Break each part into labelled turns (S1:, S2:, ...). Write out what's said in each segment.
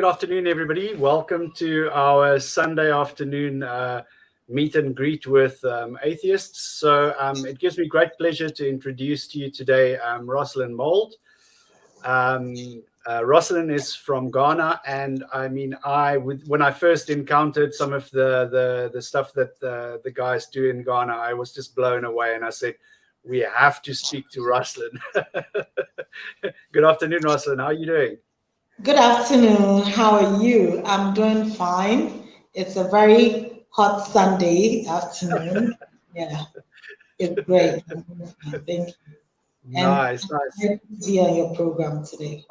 S1: good afternoon, everybody. Welcome to our Sunday afternoon meet and greet with atheists. So it gives me great pleasure to introduce to you today Roslyn Mould. Roslyn is from Ghana, and I mean, when I first encountered some of the stuff that the guys do in Ghana, I was just blown away, and I said, we have to speak to Roslyn. Good afternoon, Roslyn. How are you doing?
S2: Good afternoon. How are you? I'm doing fine. It's a very hot Sunday afternoon. Yeah, it's great. Thank you.
S1: Nice.
S2: And be on your program today.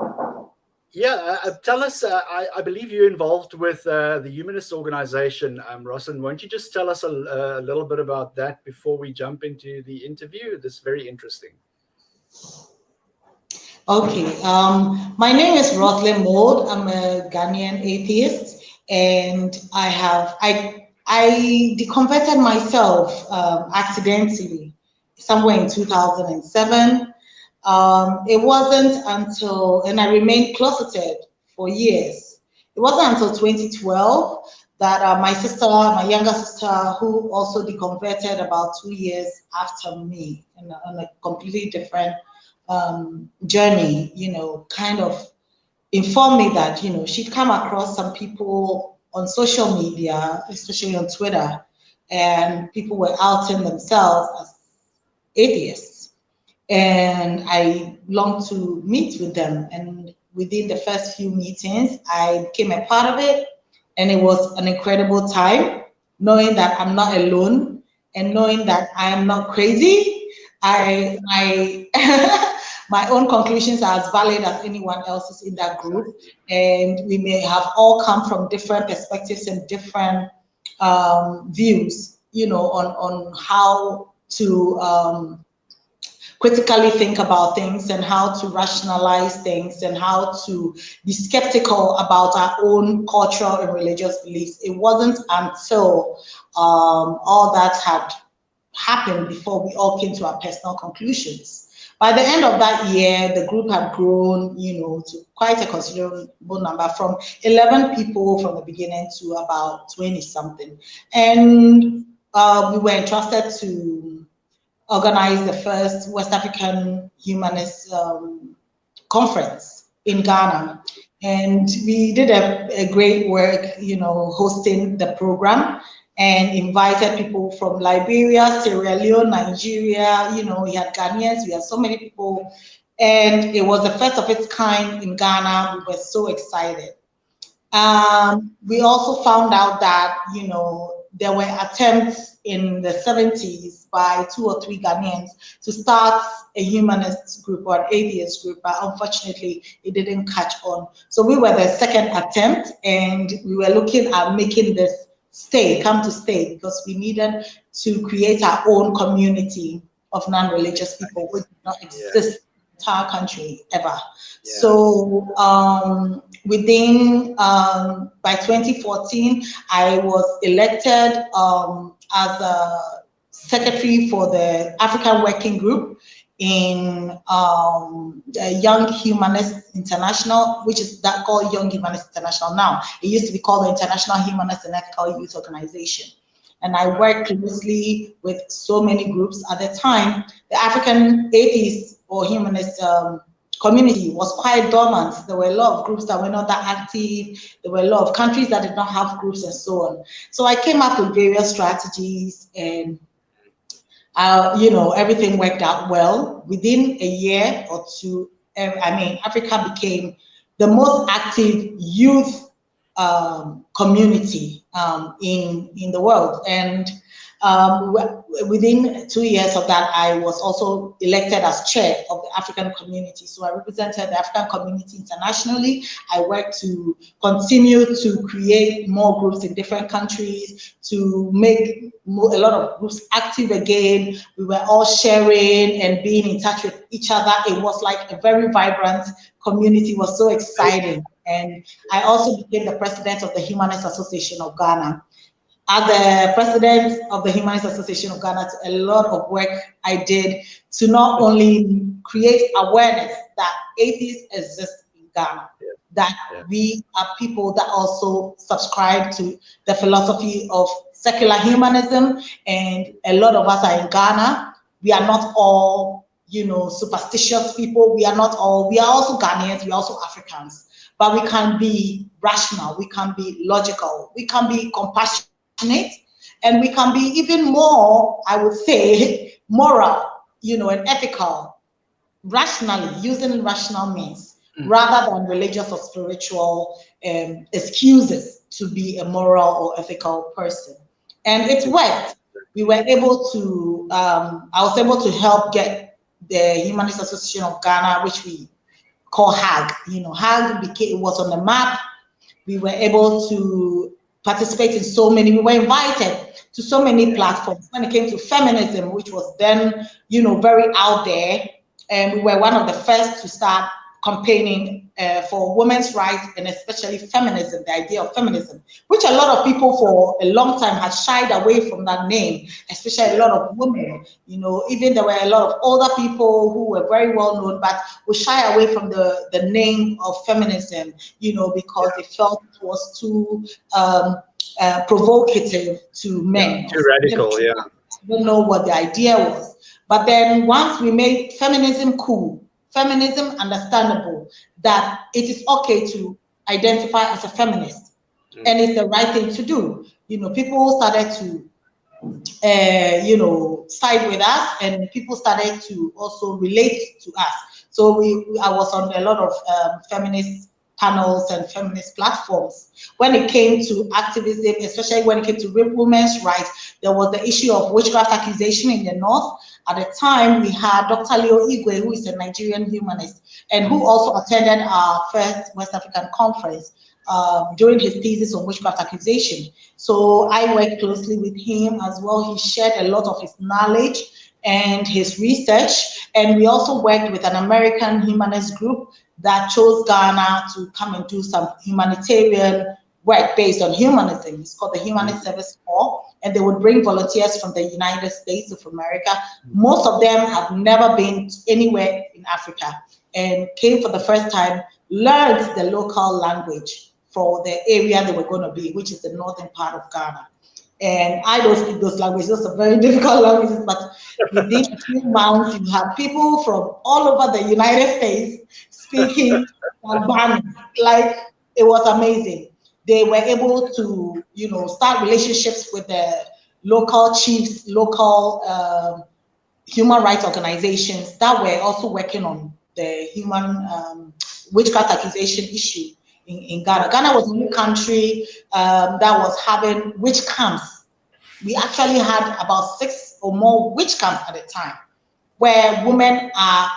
S1: Yeah, tell us, I believe you're involved with the Humanist organization, Roslyn. Won't you just tell us a little bit about that before we jump into the interview? This is very interesting.
S2: Okay, my name is Roslyn Mould. I'm a Ghanaian atheist, and I deconverted myself accidentally somewhere in 2007. It wasn't until, and I remained closeted for years. It wasn't until 2012 that my younger sister, who also deconverted about 2 years after me, on a completely different journey, kind of informed me that, she'd come across some people on social media, especially on Twitter, and people were outing themselves as atheists. And I longed to meet with them. And within the first few meetings, I became a part of it. And it was an incredible time, knowing that I'm not alone and knowing that I am not crazy. My own conclusions are as valid as anyone else's in that group, and we may have all come from different perspectives and different views, on how to critically think about things and how to rationalize things and how to be skeptical about our own cultural and religious beliefs. It wasn't until all that had happened before we all came to our personal conclusions. By the end of that year, the group had grown, to quite a considerable number, from 11 people from the beginning to about 20 something. And we were entrusted to organize the first West African Humanist conference in Ghana. And we did a great work, hosting the program, and invited people from Liberia, Sierra Leone, Nigeria. We had Ghanaians, we had so many people. And it was the first of its kind in Ghana. We were so excited. We also found out that, there were attempts in the 70s by 2 or 3 Ghanaians to start a humanist group or an atheist group, but unfortunately it didn't catch on. So we were the second attempt, and we were looking at making this come to stay, because we needed to create our own community of non-religious people, which did not exist in the entire country ever. Yeah. So by 2014, I was elected as a secretary for the African Working Group in Young Humanist International, which is called Young Humanist International now. It used to be called the International Humanist and Ethical Youth Organization. And I worked closely with so many groups. At the time, the African atheist or humanist community was quite dormant. There were a lot of groups that were not that active. There were a lot of countries that did not have groups and so on. So I came up with various strategies, and everything worked out well. Within a year or two, Africa became the most active youth community in the world. And within 2 years of that, I was also elected as chair of the African community. So I represented the African community internationally. I worked to continue to create more groups in different countries, to make a lot of groups active again. We were all sharing and being in touch with each other. It was like a very vibrant community. It was so exciting. And I also became the president of the Humanist Association of Ghana. As the president of the Humanist Association of Ghana, a lot of work I did to not only create awareness that atheists exist in Ghana, that we are people that also subscribe to the philosophy of secular humanism, and a lot of us are in Ghana. We are not all, you know, superstitious people. We are also Ghanaians, we are also Africans, but we can be rational, we can be logical, we can be compassionate, and we can be even more, I would say, moral, you know, and ethical, rationally, using rational means, rather than religious or spiritual excuses to be a moral or ethical person. And it worked. We were able to, I was able to help get the Humanist Association of Ghana, which we call HAG. You know, HAG was on the map. We were able to participate in so many, we were invited to so many platforms when it came to feminism, which was then, you know, very out there. And we were one of the first to start campaigning for women's rights, and especially feminism, the idea of feminism, which a lot of people for a long time had shied away from that name, especially a lot of women. You know, even there were a lot of older people who were very well known, but would shy away from the name of feminism, you know, because they felt it was too provocative to men.
S1: Too radical,
S2: I don't know what the idea was. But then once we made feminism cool, feminism understandable, that it is okay to identify as a feminist, and it's the right thing to do. You know, people started to, you know, side with us, and people started to also relate to us. So I was on a lot of feminist panels and feminist platforms. When it came to activism, especially when it came to women's rights, there was the issue of witchcraft accusation in the North. At the time, we had Dr. Leo Igwe, who is a Nigerian humanist, and who also attended our first West African conference during his thesis on witchcraft accusation. So I worked closely with him as well. He shared a lot of his knowledge and his research. And we also worked with an American humanist group that chose Ghana to come and do some humanitarian work based on humanism. It's called the Humanist Service Corps, and they would bring volunteers from the United States of America. Most of them have never been anywhere in Africa and came for the first time, learned the local language for the area they were going to be, which is the northern part of Ghana. And I don't speak those languages. Those are very difficult languages, but within a few months, you have people from all over the United States speaking Albanian. Like, it was amazing. They were able to, you know, start relationships with the local chiefs, local human rights organizations that were also working on the human witchcraft accusation issue in Ghana. Ghana was a new country that was having witch camps. We actually had about 6 or more witch camps at the time, where women are,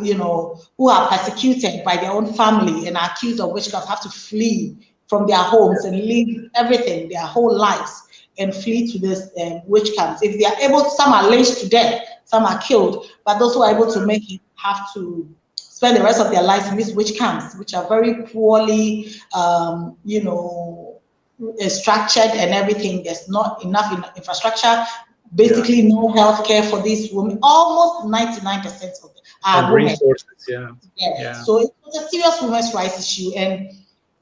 S2: you know, who are persecuted by their own family and are accused of witchcraft, have to flee from their homes and leave everything, their whole lives, and flee to this witch camps. If they are able, some are lynched to death, some are killed, but those who are able to make it have to spend the rest of their lives in these witch camps, which are very poorly, you know, structured and everything. There's not enough infrastructure, basically no healthcare for these women. Almost 99% of them are women. Resources, So it was a serious women's rights issue, and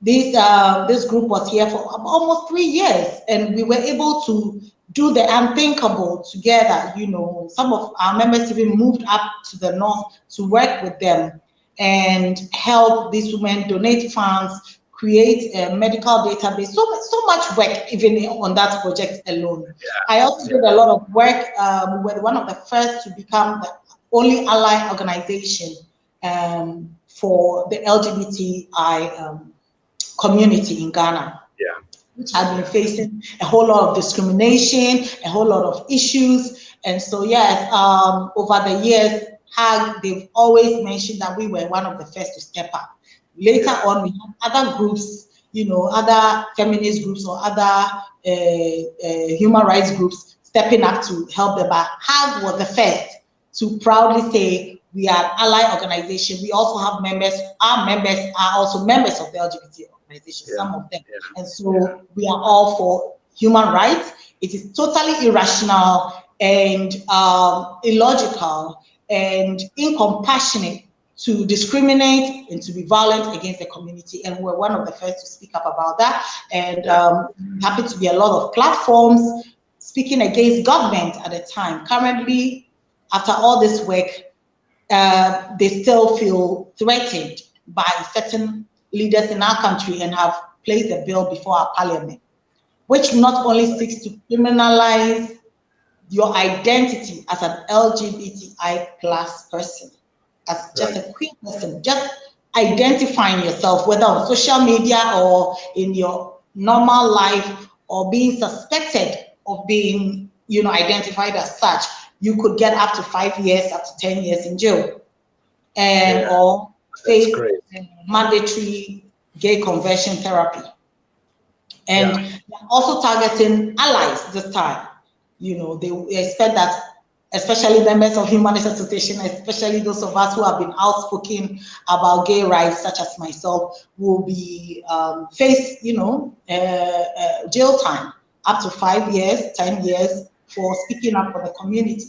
S2: this group was here for almost 3 years, and we were able to do the unthinkable together. You know, some of our members even moved up to the north to work with them and help these women donate funds, create a medical database. So much work even on that project alone. I also did a lot of work. We were one of the first to become the only ally organization for the LGBTI community in Ghana, which had been facing a whole lot of discrimination, a whole lot of issues. And so, yes, over the years, they've always mentioned that we were one of the first to step up. Later on, we had other groups, you know, other feminist groups or other human rights groups stepping up to help them. But HAG was the first to proudly say, we are an ally organization. We also have members. Our members are also members of the LGBT organization, some of them. And so we are all for human rights. It is totally irrational and illogical and incompassionate to discriminate and to be violent against the community. And we're one of the first to speak up about that. And happy to be a lot of platforms speaking against government at the time. Currently, after all this work, they still feel threatened by certain leaders in our country and have placed a bill before our parliament, which not only seeks to criminalize your identity as an LGBTI plus person, as just a queer person, just identifying yourself, whether on social media or in your normal life, or being suspected of being, identified as such, you could get up to 5 years, up to 10 years in jail, and or face mandatory gay conversion therapy. And they're also targeting allies this time. They expect that, especially members of Humanist Association, especially those of us who have been outspoken about gay rights, such as myself, will be face, jail time, up to 5 years, 10 years for speaking up for the community.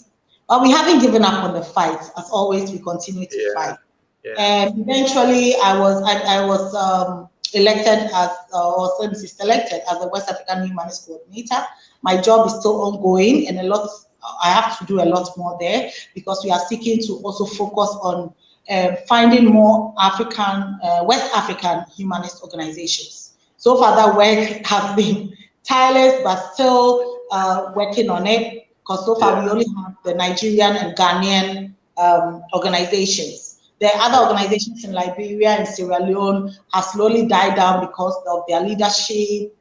S2: But we haven't given up on the fight. As always, we continue to fight. And eventually, I was elected as, selected as the West African Humanist coordinator. My job is still ongoing, and I have to do a lot more there, because we are seeking to also focus on finding more West African humanist organizations. So far, that work has been tireless, but still working on it, because so far we only have the Nigerian and Ghanaian organizations. The other organizations in Liberia and Sierra Leone have slowly died down because of their leadership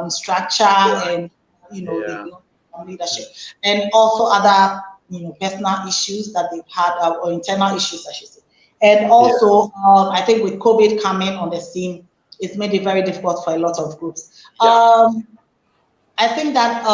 S2: structure and leadership, and also other personal issues that they've had, or internal issues, I should say. And also, I think with COVID coming on the scene, it's made it very difficult for a lot of groups. I think that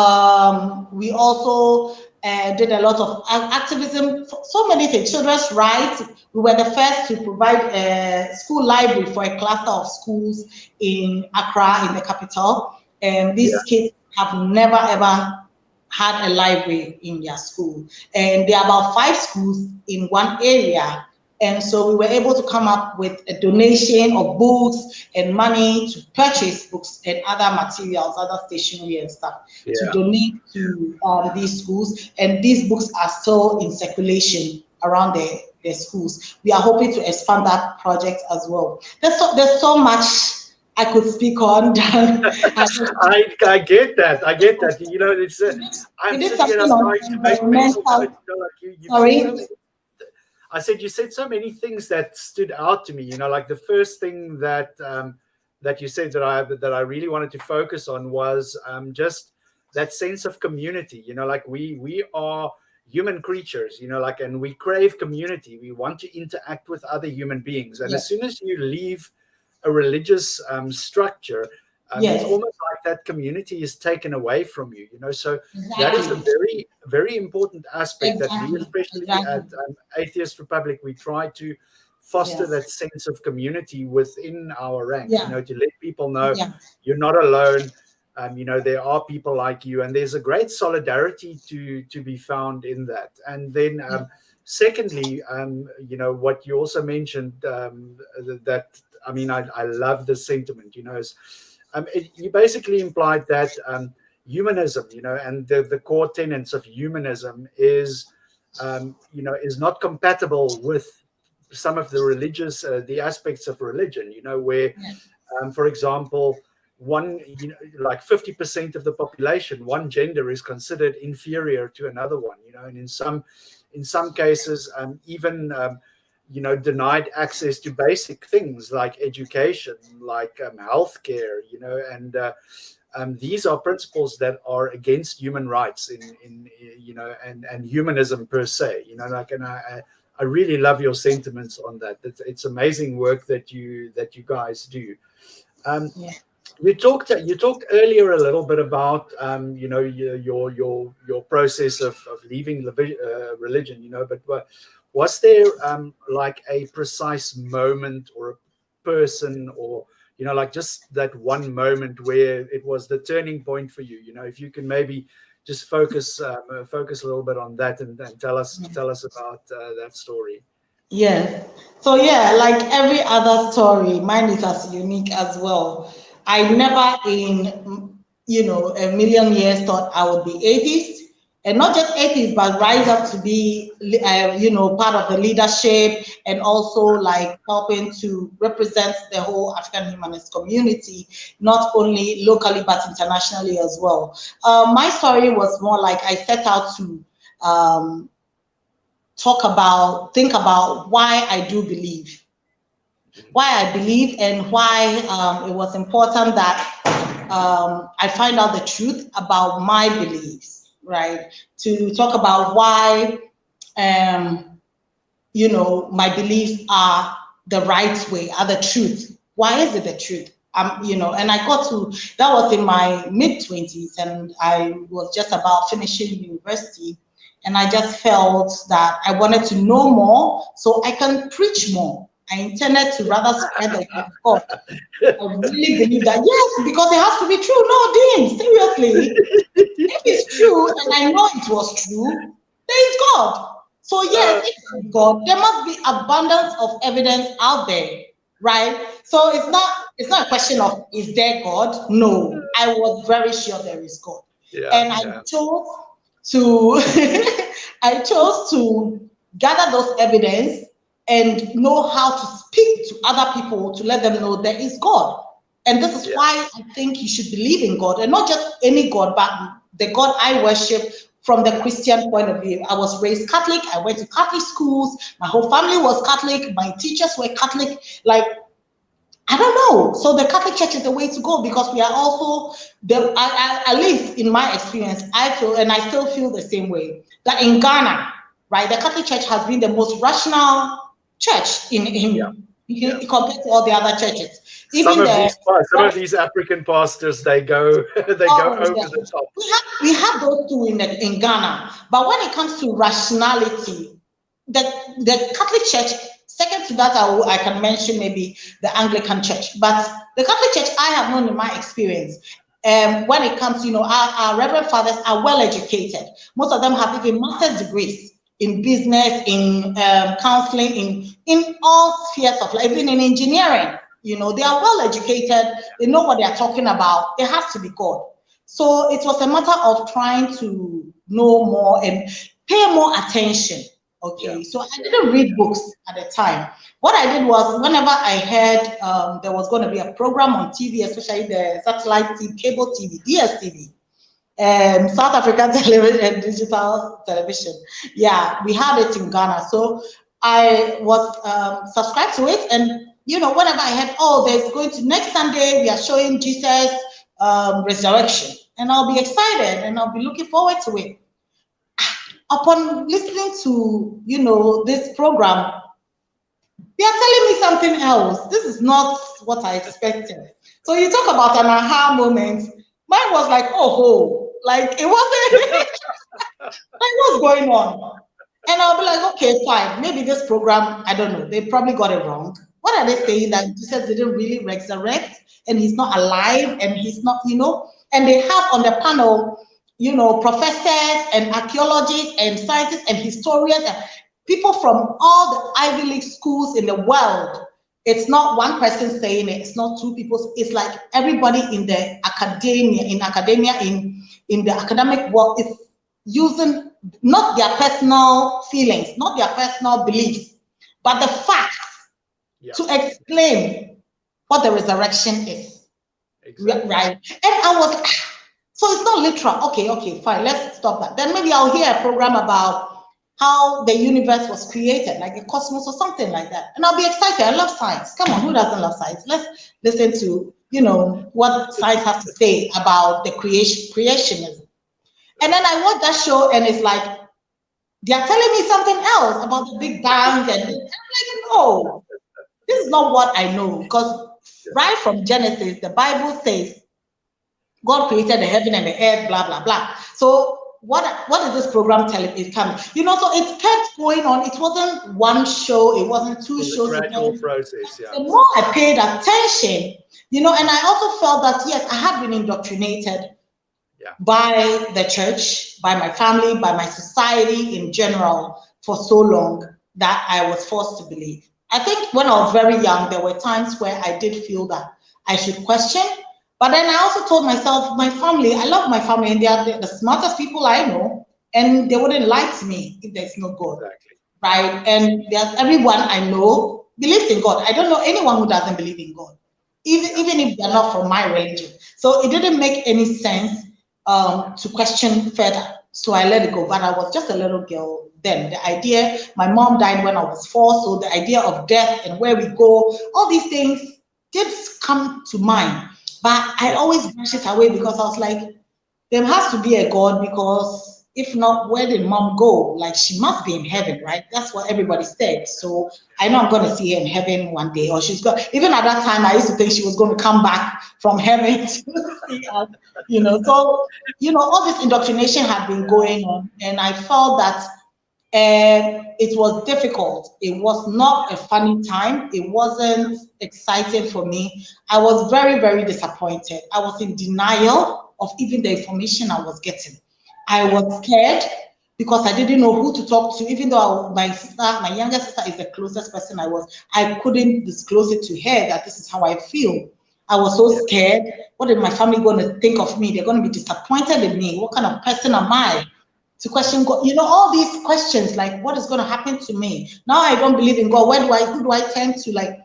S2: we also did a lot of activism, so many things, children's rights. We were the first to provide a school library for a cluster of schools in Accra, in the capital. And these kids have never ever had a library in their school. And there are about 5 schools in one area. And so we were able to come up with a donation of books and money to purchase books and other materials, other stationery and stuff, to donate to these schools. And these books are still in circulation around the schools. We are hoping to expand that project as well. There's so much I could speak on.
S1: I get that. It's I'm sitting here trying to make mental. I said, you said so many things that stood out to me. Like the first thing that you said that I really wanted to focus on was just that sense of community. Like we are human creatures. And we crave community. We want to interact with other human beings. And as soon as you leave a religious structure, it's almost like that community is taken away from you, so that is a very, very important aspect that we, especially at Atheist Republic, we try to foster that sense of community within our ranks, to let people know you're not alone. There are people like you, and there's a great solidarity to be found in that. And then secondly, what you also mentioned, that I love the sentiment, is you basically implied that humanism, and the core tenets of humanism is not compatible with some of the religious, the aspects of religion, where, for example, like 50% of the population, one gender is considered inferior to another one, and in some cases, even denied access to basic things like education, like healthcare, and these are principles that are against human rights and humanism per se. And I really love your sentiments on that. It's amazing work that you guys do. You talked earlier a little bit about your process of leaving religion, but was there like a precise moment or a person, or like just that one moment where it was the turning point for you? If you can maybe just focus a little bit on that and tell us about that story.
S2: Yes. So yeah, like every other story, mine is as unique as well. I never in, a million years thought I would be atheist, and not just atheist, but rise up to be, part of the leadership, and also like helping to represent the whole African humanist community, not only locally but internationally as well. My story was more like I set out to um, think about why I do believe, and why it was important that I find out the truth about my beliefs, right? To talk about why, my beliefs are the right way, are the truth. Why is it the truth? And I got to, that was in my mid-20s, and I was just about finishing university. And I just felt that I wanted to know more so I can preach more. I intended to rather spread the word of God. I really believe that, yes, because it has to be true. No, Dean, seriously. If it's true, and I know it was true, there is God. So yes, if it's God, there must be abundance of evidence out there, right? So it's not a question of is there God? No, I was very sure there is God. And I chose to I chose to gather those evidence and know how to speak to other people to let them know there is God. And this is why I think you should believe in God, and not just any God, but the God I worship from the Christian point of view. I was raised Catholic. I went to Catholic schools. My whole family was Catholic. My teachers were Catholic. Like, I don't know. So the Catholic Church is the way to go, because we are also, at least in my experience, I feel, and I still feel the same way, that in Ghana, right, the Catholic Church has been the most rational church compared to all the other churches.
S1: Some of these African pastors, they go over the top.
S2: We have those two in Ghana, but when it comes to rationality, the Catholic Church, second to that, I can mention maybe the Anglican Church, but the Catholic Church I have known in my experience, when it comes, our Reverend Fathers are well educated. Most of them have even master's degrees in business, in counseling, in all spheres of life, even in engineering. They are well educated. They know what they are talking about. It has to be God. So it was a matter of trying to know more and pay more attention. Okay, so I didn't read books at the time. What I did was, whenever I heard there was going to be a program on TV, especially the satellite TV, cable TV, DSTV, South African television and digital television. Yeah, we had it in Ghana. So I was subscribed to it. And, whenever I heard, there's going to, next Sunday, we are showing Jesus resurrection. And I'll be excited and I'll be looking forward to it. Upon listening to, this program, they are telling me something else. This is not what I expected. So you talk about an aha moment. Mine was like, like it wasn't like what's going on? And I'll be like, okay, fine. Maybe this program, I don't know, they probably got it wrong. What are they saying? That Jesus didn't really resurrect and he's not alive and he's not, and they have on the panel, professors and archaeologists and scientists and historians and people from all the Ivy League schools in the world. It's not one person saying it. It's not two people. It's like everybody in the academia, in the academic world is using not their personal feelings, not their personal beliefs, but the facts to explain what the resurrection is. Exactly. Right? And I was like, so it's not literal. Okay, fine. Let's stop that. Then maybe I'll hear a program about how the universe was created, like a cosmos or something like that. And I'll be excited. I love science. Come on, who doesn't love science? Let's listen to, what science has to say about the creationism. And then I watch that show and it's like, they're telling me something else about the Big Bang. And I'm like, no, this is not what I know. Because right from Genesis, the Bible says God created the heaven and the earth, blah, blah, blah. So what is this program telling me? So it kept going on. It wasn't one show, it wasn't two shows.
S1: Gradual process,
S2: The more I paid attention, and I also felt that, yes, I had been indoctrinated by the church, by my family, by my society in general for so long. that I was forced to believe. I think when I was very young, there were times where I did feel that I should question, but then I also told myself, my family, I love my family, and they are the smartest people I know, and they wouldn't lie to me if there's no God, right? And everyone I know believes in God. I don't know anyone who doesn't believe in God, even if they're not from my religion. So it didn't make any sense to question further. So I let it go, but I was just a little girl then. The idea, my mom died when I was 4, so the idea of death and where we go, all these things did come to mind. But I always brush it away because I was like, there has to be a God, because if not, where did mom go? Like, she must be in heaven, right? That's what everybody said. So I know I'm going to see her in heaven one day, or she's going. Even at that time, I used to think she was going to come back from heaven to see us, you know. So, you know, all this indoctrination had been going on, and I felt that it was difficult. It was not a funny time. It wasn't exciting for me. I was very, very disappointed. I was in denial of even the information I was getting. I was scared because I didn't know who to talk to. Even though my younger sister is the closest person I couldn't disclose it to her that this is how I feel. I was so scared. What is my family going to think of me? They're going to be disappointed in me. What kind of person am I? To question God, you know, all these questions, like, what is going to happen to me? Now I don't believe in God. Who do I turn to? Like,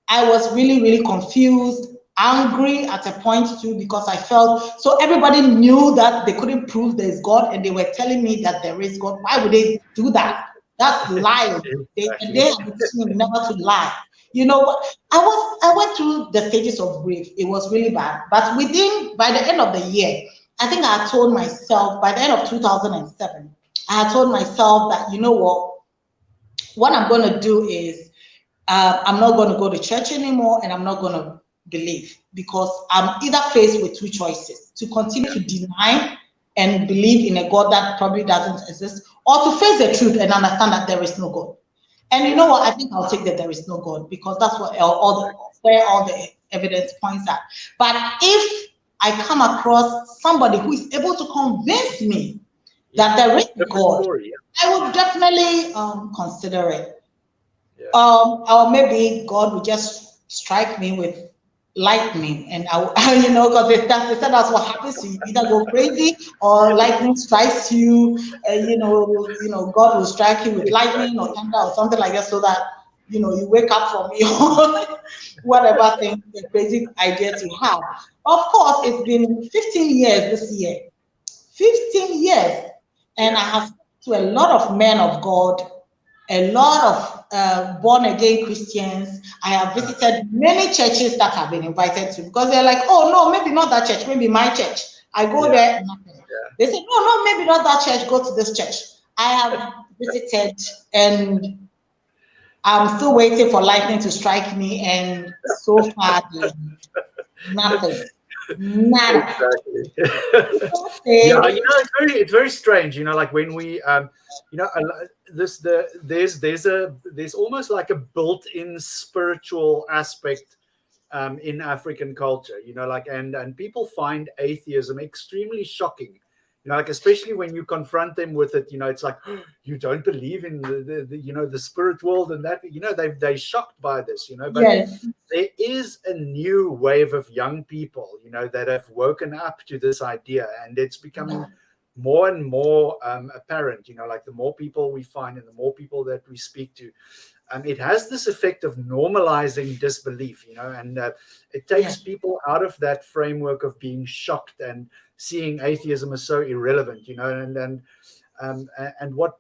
S2: I was really, really confused, angry at a point too, because I felt, so everybody knew that they couldn't prove there's God, and they were telling me that there is God. Why would they do that? That's lying. They have been teaching never to lie. You know what? I went through the stages of grief. It was really bad. But by the end of the year, I think I had told myself, by the end of 2007, I had told myself that, you know what I'm going to do is, I'm not going to go to church anymore, and I'm not going to believe, because I'm either faced with two choices: to continue to deny and believe in a God that probably doesn't exist, or to face the truth and understand that there is no God. And you know what? I think I'll take that there is no God, because that's what where all the evidence points at. But if I come across somebody who is able to convince me that there is a God, I would definitely consider it. Or maybe God would just strike me with lightning, and you know, because they said that's what happens to you. Either go crazy or lightning strikes you. You know, God will strike you with lightning or thunder or something like that, so that, you know, you wake up from your whatever thing, the crazy ideas you have. Of course, it's been 15 years this year, 15 years, and I have spoken to a lot of men of God, a lot of born-again Christians. I have visited many churches that I've been invited to, because they're like, oh, no, maybe not that church, maybe my church. I go there, nothing. They say, no, maybe not that church, go to this church. I have visited, and I'm still waiting for lightning to strike me, and so far, nothing. Nada.
S1: Exactly. Yeah, you know, it's very strange. You know, like when we, you know, there's almost like a built-in spiritual aspect in African culture. You know, like and people find atheism extremely shocking. You know, like especially when you confront them with it. You know, it's like, oh, you don't believe in the you know, the spirit world and that. You know, they're shocked by this. You know, but there is a new wave of young people, you know, that have woken up to this idea, and it's becoming more and more apparent. You know, like the more people we find and the more people that we speak to, it has this effect of normalizing disbelief. You know, and it takes people out of that framework of being shocked and seeing atheism as so irrelevant. You know, and what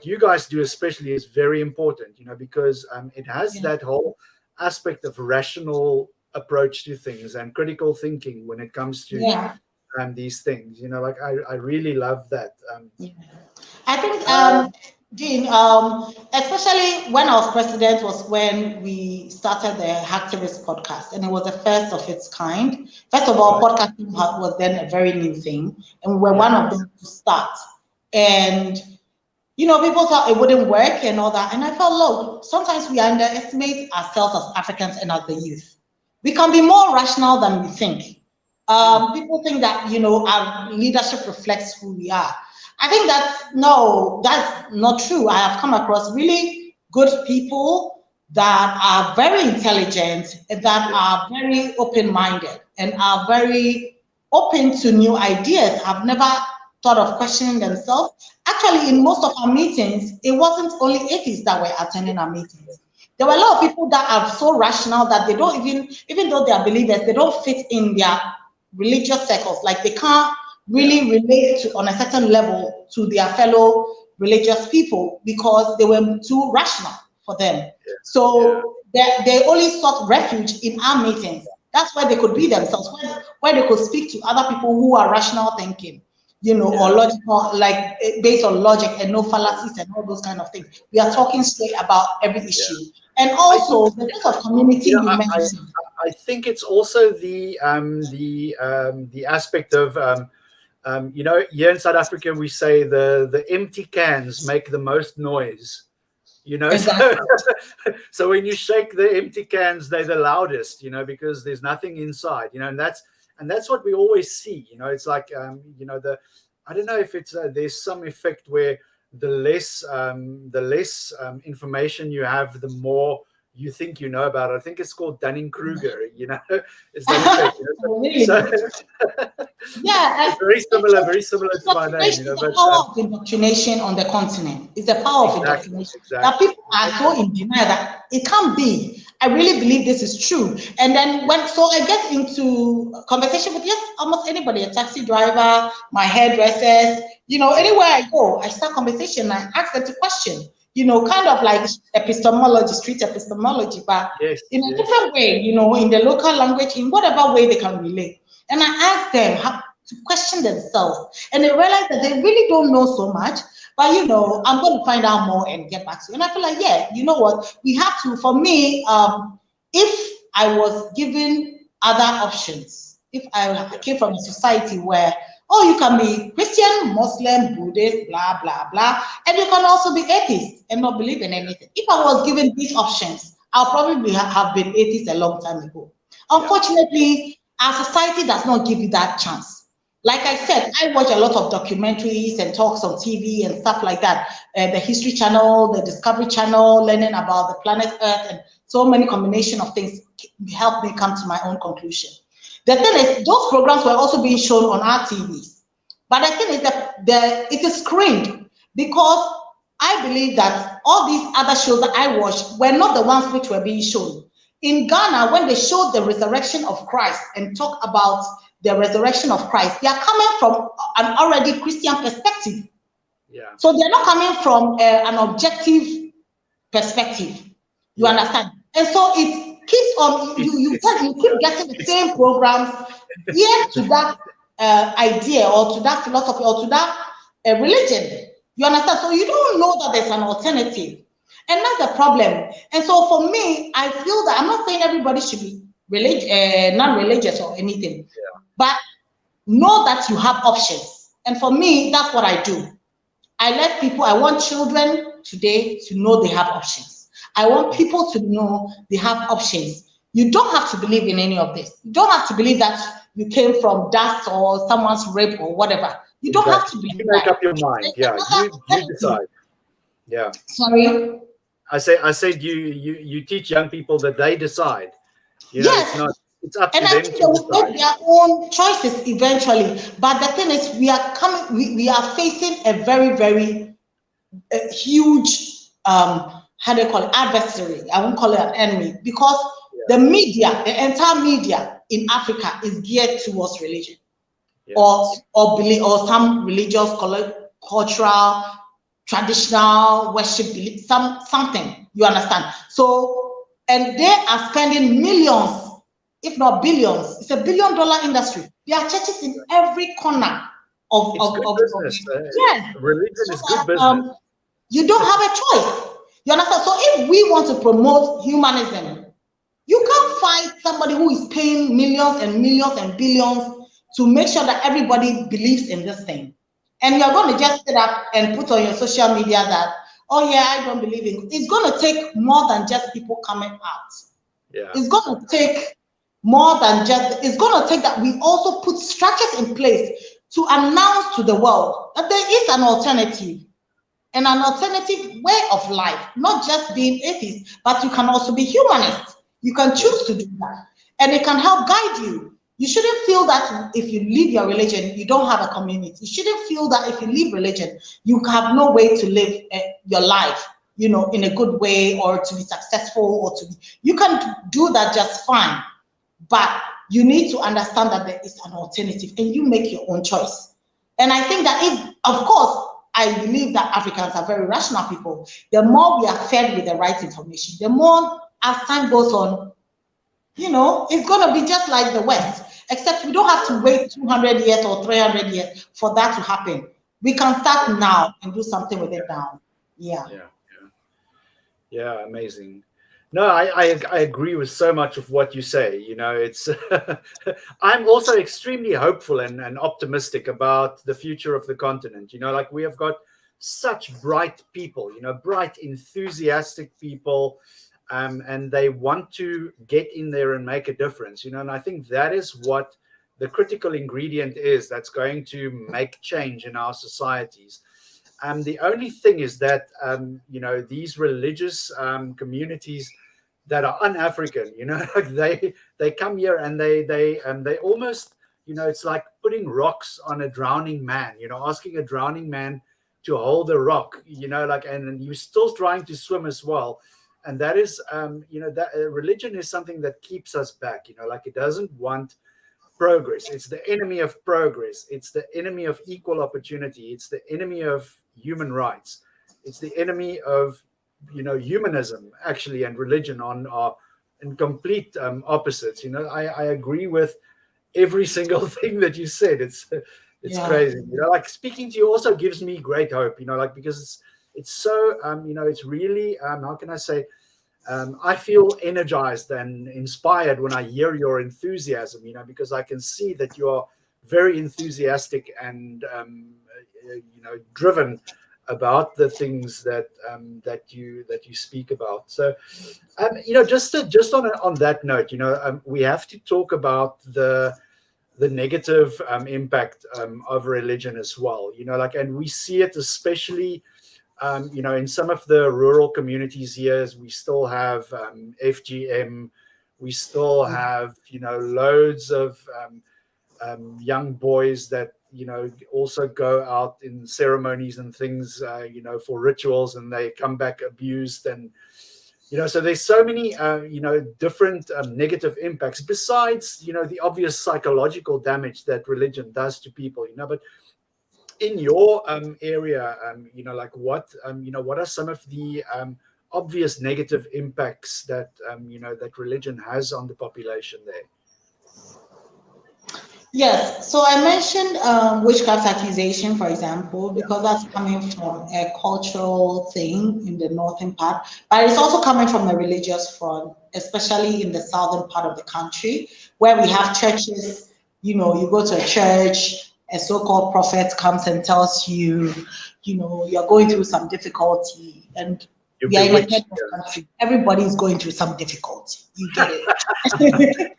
S1: you guys do especially is very important. You know, because it has that whole aspect of rational approach to things and critical thinking when it comes to these things. You know, like I really love that.
S2: I think, Dean, especially when I was president, was when we started the Hacktivist podcast, and it was the first of its kind. First of all, podcasting was then a very new thing, and we were one of them to start. And you know, people thought it wouldn't work and all that. And I felt, look, sometimes we underestimate ourselves as Africans and as the youth. We can be more rational than we think. People think that, you know, our leadership reflects who we are. I think that's not true. I have come across really good people that are very intelligent, that are very open-minded, and are very open to new ideas, have never thought of questioning themselves. Actually, in most of our meetings, it wasn't only atheists that were attending our meetings. There were a lot of people that are so rational that they don't even though they are believers, they don't fit in their religious circles. Like they can't really relate to, on a certain level, to their fellow religious people because they were too rational for them. So they only sought refuge in our meetings. That's where they could be themselves, where they could speak to other people who are rational thinking, you know, or logical, like based on logic and no fallacies and all those kind of things. We are talking straight about every issue. And also the sense of community you mentioned.
S1: I think it's also the aspect of you know, here in South Africa we say the empty cans make the most noise. You know,
S2: Exactly.
S1: so when you shake the empty cans, they're the loudest, you know, because there's nothing inside, you know, and that's what we always see, you know. It's like you know, I don't know if it's there's some effect where the less information you have, the more you think you know about it. I think it's called Dunning-Kruger, you know. It's that effect, you know?
S2: Really? Yeah,
S1: it's very similar to my name, you know.
S2: The power of indoctrination on the continent is the power of indoctrination. That people are so in denial that it can't be. I really believe this is true. And then so I get into conversation with almost anybody, a taxi driver, my hairdressers, you know, anywhere I go, I start conversation. I ask them to question. You know, kind of like epistemology, street epistemology, but in a different way, you know, in the local language, in whatever way they can relate. And I ask them how to question themselves. And they realize that they really don't know so much, but, you know, I'm going to find out more and get back to you. And I feel like, yeah, you know what, we have to, for me, if I was given other options, if I came from a society where, oh, you can be Christian, Muslim, Buddhist, blah, blah, blah. And you can also be atheist and not believe in anything. If I was given these options, I'll probably have been atheist a long time ago. Unfortunately, our society does not give you that chance. Like I said, I watch a lot of documentaries and talks on TV and stuff like that. The History Channel, the Discovery Channel, learning about the planet Earth, and so many combination of things helped me come to my own conclusion. The thing is, those programs were also being shown on our TVs. But the thing is that it is screened because I believe that all these other shows that I watched were not the ones which were being shown. In Ghana, when they showed the resurrection of Christ and talk about the resurrection of Christ, they are coming from an already Christian perspective.
S1: Yeah.
S2: So they're not coming from an objective perspective. You understand? And so it keeps on, you keep getting the same programs geared to that idea or to that philosophy or to that religion. You understand? So you don't know that there's an alternative. And that's the problem. And so for me, I feel that I'm not saying everybody should be non-religious or anything, but know that you have options. And for me, that's what I do. I let people, I want children today to know they have options. I want people to know they have options. You don't have to believe in any of this. You don't have to believe that you came from dust or someone's rape or whatever. You don't have to believe that.
S1: You make up your mind. Yeah, you decide. Yeah.
S2: Sorry?
S1: I said you teach young people that they decide. You know,
S2: yes.
S1: It's up to them
S2: I think they will make their own choices eventually. But the thing is, we are facing a very, very huge how do you call it, adversary. I won't call it an enemy, because the media, the entire media in Africa is geared towards religion, or belief, or some religious, cultural, traditional worship belief, something. You understand? So, and they are spending millions, if not billions. It's $1 billion industry. There are churches in every corner of
S1: business. Religion is good business.
S2: You don't have a choice. You understand? So if we want to promote humanism, you can't find somebody who is paying millions and millions and billions to make sure that everybody believes in this thing. And you're going to just sit up and put on your social media that, oh yeah, I don't believe in it. It's going to take more than just people coming out.
S1: Yeah.
S2: It's going to take more than just, it's going to take that we also put structures in place to announce to the world that there is an alternative. and an alternative way of life, not just being atheist, but you can also be humanist. You can choose to do that, and it can help guide you. You shouldn't feel that if you leave your religion, you don't have a community. You shouldn't feel that if you leave religion, you have no way to live your life, you know, in a good way, or to be successful, or to be, you can do that just fine. But you need to understand that there is an alternative, and you make your own choice. And I think that if, of course, I believe that Africans are very rational people. The more we are fed with the right information, the more, as time goes on, you know, it's going to be just like the West, except we don't have to wait 200 years or 300 years for that to happen. We can start now and do something with it now.
S1: Yeah, amazing. No, I agree with so much of what you say. You know, it's I'm also extremely hopeful and optimistic about the future of the continent. You know, like we have got such bright people, you know, bright, enthusiastic people, and they want to get in there and make a difference, you know, and I think that is what the critical ingredient is that's going to make change in our societies. The only thing is that, you know, these religious communities that are un-African, you know, they come here and they almost, you know, it's like putting rocks on a drowning man, you know, asking a drowning man to hold a rock, you know, like, and you're still trying to swim as well. And that is, you know, that religion is something that keeps us back, you know, like it doesn't want progress. It's the enemy of progress. It's the enemy of equal opportunity. It's the enemy of human rights. It's the enemy of, you know, humanism actually, and religion are in complete opposites. You know, I agree with every single thing that you said. It's crazy. You know, like speaking to you also gives me great hope. You know, like because it's so you know, it's really how can I say? I feel energized and inspired when I hear your enthusiasm, you know, because I can see that you are very enthusiastic and, you know, driven about the things that you speak about. So, you know, just on that note, you know, we have to talk about the negative impact of religion as well. You know, like, and we see it especially. You know, in some of the rural communities here, we still have FGM. We still have, you know, loads of young boys that, you know, also go out in ceremonies and things, you know, for rituals, and they come back abused. And, you know, so there's so many, you know, different negative impacts besides, you know, the obvious psychological damage that religion does to people, you know, but in your area, you know, like what, you know, what are some of the obvious negative impacts that, you know, that religion has on the population there?
S2: Yes, so I mentioned witchcraft accusation, for example, because that's coming from a cultural thing in the northern part, but it's also coming from the religious front, especially in the southern part of the country, where we have churches. You know, you go to a church, a so-called prophet comes and tells you, you know, you're going through some difficulty, and we are in a third world country. Everybody is going through some difficulty. You get it.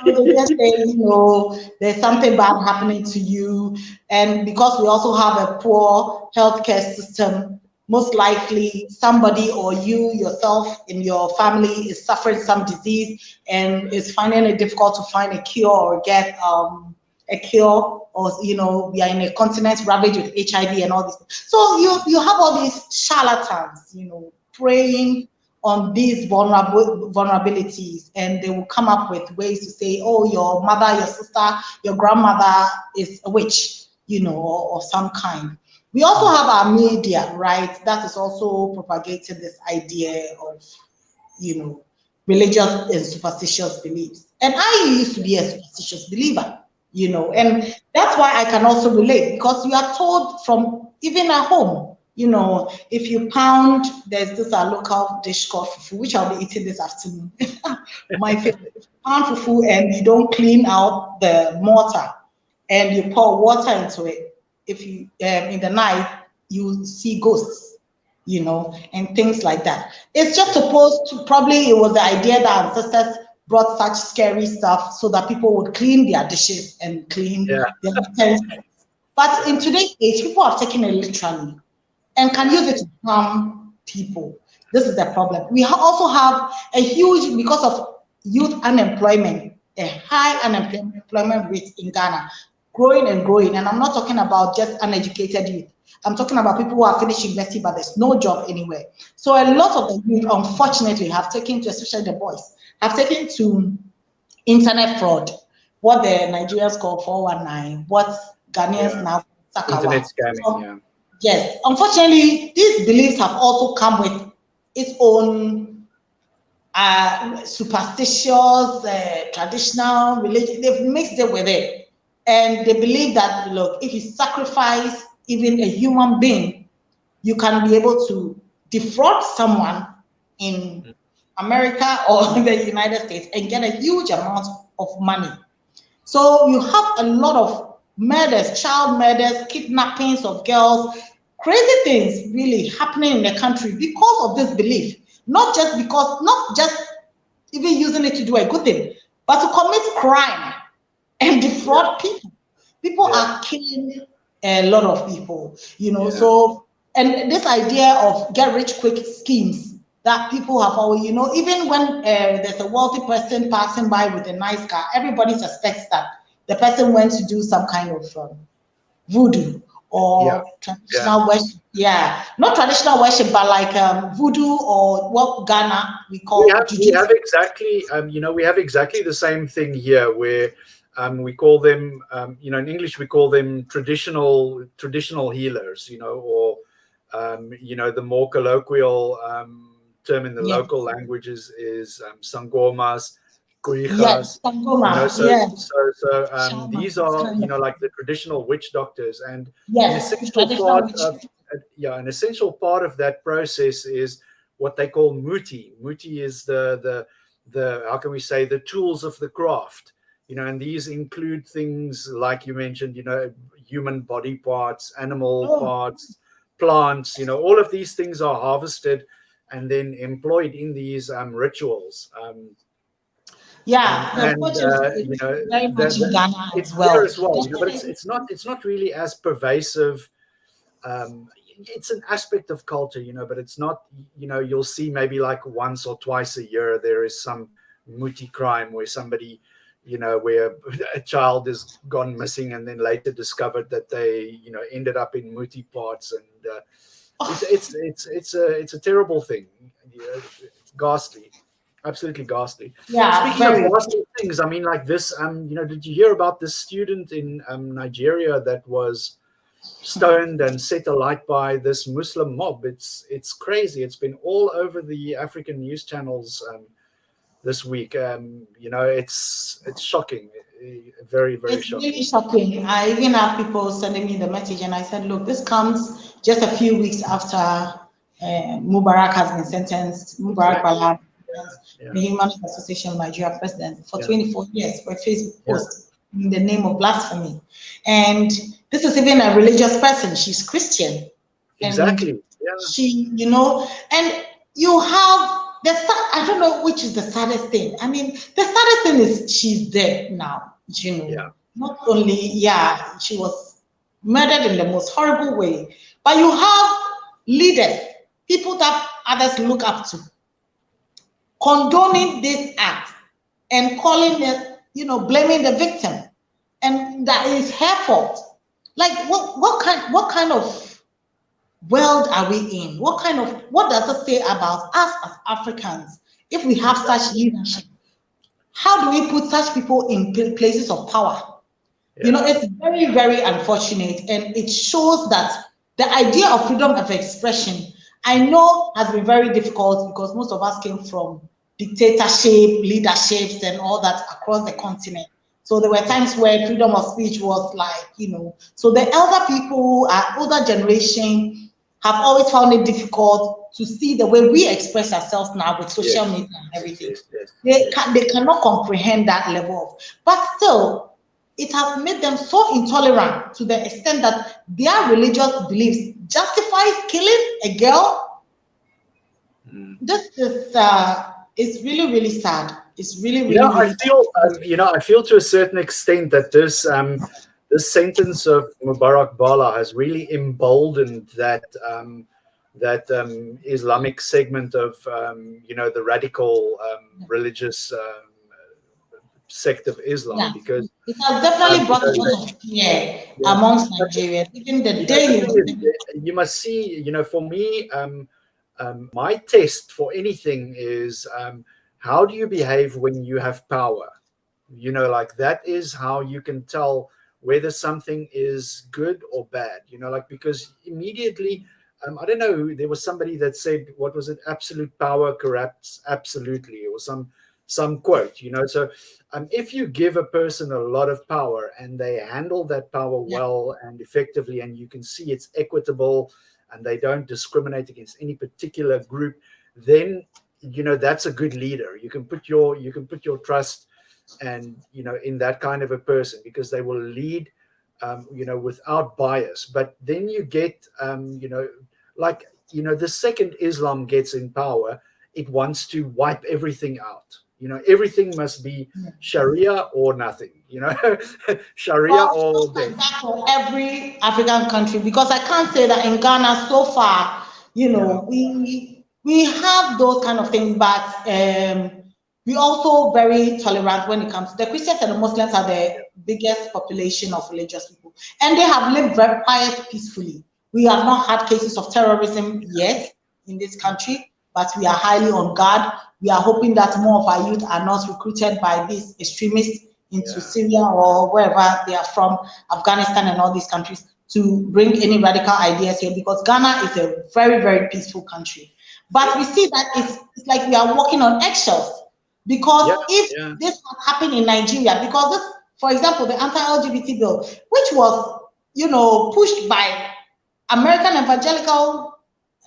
S2: So they just say, you know, there's something bad happening to you, and because we also have a poor healthcare system, most likely somebody or you yourself in your family is suffering some disease and is finding it difficult to find a cure or get a cure, or, you know, we are in a continent ravaged with HIV and all this. So you have all these charlatans, you know, preying on these vulnerabilities, and they will come up with ways to say, oh, your mother, your sister, your grandmother is a witch, you know, or some kind. We also have our media, right, that is also propagating this idea of, you know, religious and superstitious beliefs. And I used to be a superstitious believer, you know, and that's why I can also relate, because you are told from even at home, you know, if you pound, there's this local dish called fufu, which I'll be eating this afternoon. My favorite. Pound fufu, and you don't clean out the mortar, and you pour water into it. If you in the night, you see ghosts, you know, and things like that. It's just supposed to, probably it was the idea that ancestors brought such scary stuff so that people would clean their dishes and clean their utensils. But in today's age, people have taken it literally. and can use it to harm people. This is the problem. We also have a huge, because of youth unemployment, a high unemployment rate in Ghana, growing and growing. And I'm not talking about just uneducated youth. I'm talking about people who are finished university, but there's no job anywhere. So a lot of the youth, unfortunately, have taken to, especially the boys, have taken to internet fraud, what the Nigerians call 419, what Ghanaians now
S1: internet scamming.
S2: Yes, unfortunately, these beliefs have also come with its own superstitious, traditional religion. They've mixed it with it, and they believe that, look, if you sacrifice even a human being, you can be able to defraud someone in America or in the United States and get a huge amount of money. So you have a lot of murders, child murders, kidnappings of girls, crazy things really happening in the country because of this belief. Not just even using it to do a good thing, but to commit crime and defraud people. People are killing a lot of people, so, and this idea of get rich quick schemes that people have always, even when there's a wealthy person passing by with a nice car, everybody suspects that the person went to do some kind of voodoo or traditional worship. Not traditional worship, but like voodoo, or what Ghana we call.
S1: We have exactly, we have exactly the same thing here, where we call them, in English we call them traditional healers, or the more colloquial term in the local languages is sangomas, kuichas. These are like the traditional witch doctors, and an essential part of that process is what they call muti. Muti is the how can we say, the tools of the craft, and these include things like you mentioned, human body parts, animal parts, plants, all of these things are harvested and then employed in these rituals.
S2: Very much in Ghana
S1: it's
S2: as well.
S1: There as well, but it's not really as pervasive. It's an aspect of culture, but it's not, you'll see maybe like once or twice a year there is some muti crime where somebody, where a child has gone missing and then later discovered that they, ended up in muti parts, and it's a terrible thing. It's ghastly, absolutely ghastly. Speaking of ghastly things, I mean, like this, did you hear about this student in Nigeria that was stoned and set alight by this Muslim mob? It's crazy. It's been all over the African news channels this week. It's shocking, very, very shocking.
S2: It's really shocking. I even have people sending me the message, and I said, look, this comes just a few weeks after Mubarak has been sentenced. Mubarak Bala, the Humanist Association of Nigeria president, for 24 years for a Facebook post in the name of blasphemy. And this is even a religious person. She's Christian.
S1: Exactly.
S2: She, and you have I don't know which is the saddest thing. I mean, the saddest thing is she's dead now, Not only, she was murdered in the most horrible way, but you have leaders, people that others look up to, condoning this act and calling it, blaming the victim, and that is her fault. Like, what kind of world are we in? What does it say about us as Africans if we have such leadership? How do we put such people in places of power? It's very, very unfortunate, and it shows that the idea of freedom of expression, I know, has been very difficult because most of us came from dictatorship, leaderships, and all that across the continent. So there were times where freedom of speech was like, so the elder people, our older generation, have always found it difficult to see the way we express ourselves now with social media and everything. They cannot comprehend that level but still, it has made them so intolerant to the extent that their religious beliefs justifies killing a girl. This is it's really, really sad. It's really, really,
S1: I feel to a certain extent that this sentence of Mubarak Bala has really emboldened that Islamic segment of the radical religious sect of Islam, because
S2: it has definitely brought a lot of fear amongst Nigerians. Even the day
S1: you must see, for me, my test for anything is how do you behave when you have power? Like that is how you can tell whether something is good or bad. Because immediately, I don't know, there was somebody that said, what was it? Absolute power corrupts absolutely, or some quote. So if you give a person a lot of power and they handle that power well and effectively, and you can see it's equitable and they don't discriminate against any particular group, then that's a good leader. You can put your trust and in that kind of a person, because they will lead without bias. But then you get the second Islam gets in power, it wants to wipe everything out. Everything must be Sharia or nothing. Sharia or death.
S2: That for every African country, because I can't say that in Ghana so far, we have those kind of things, but we also very tolerant when it comes to the Christians and the Muslims are the biggest population of religious people, and they have lived very quiet, peacefully. We have not had cases of terrorism yet in this country, but we are highly on guard. We are hoping that more of our youth are not recruited by these extremists into Syria or wherever they are from, Afghanistan and all these countries, to bring any radical ideas here, because Ghana is a very, very peaceful country. But we see that it's like we are walking on eggshells, because if this had happened in Nigeria, because this, for example, the anti-LGBT bill, which was, pushed by American evangelical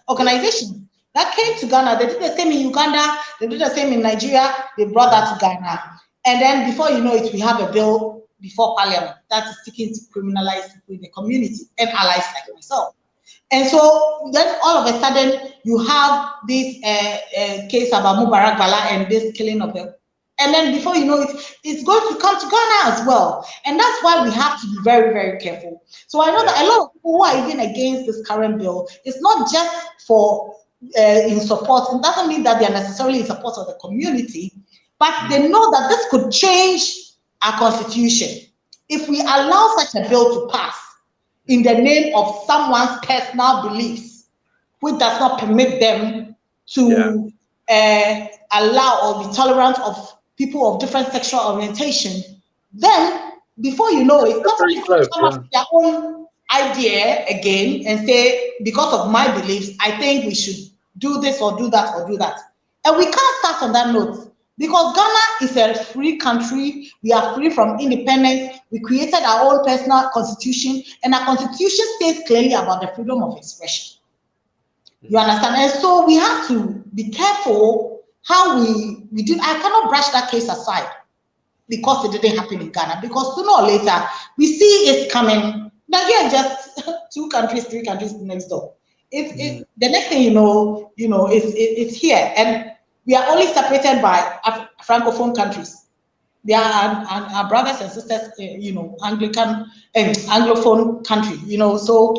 S2: organizations that came to Ghana, they did the same in Uganda, they did the same in Nigeria, they brought that to Ghana. And then before you know it, we have a bill before Parliament that is seeking to criminalize people in the community and allies like myself. And so then all of a sudden you have this case about Mubarak Bala and this killing of them. And then before you know it, it's going to come to Ghana as well. And that's why we have to be very, very careful. So I know that a lot of people who are even against this current bill, it's not just for in support. It doesn't mean that they are necessarily in support of the community, but they know that this could change our constitution. If we allow such a bill to pass in the name of someone's personal beliefs, which does not permit them to allow or be tolerant of people of different sexual orientation, then before you know it, somebody could come up with their own idea again and say, because of my beliefs, I think we should do this or do that or do that. And we can't start on that note, because Ghana is a free country. We are free from independence. We created our own personal constitution, and our constitution states clearly about the freedom of expression. You understand? And so we have to be careful how we do. I cannot brush that case aside because it didn't happen in Ghana, because sooner or later we see it coming. Nigeria just 2 countries, 3 countries next door. The next thing you know, it's here, and we are only separated by Francophone countries. They are our brothers and sisters, Anglican and Anglophone country, So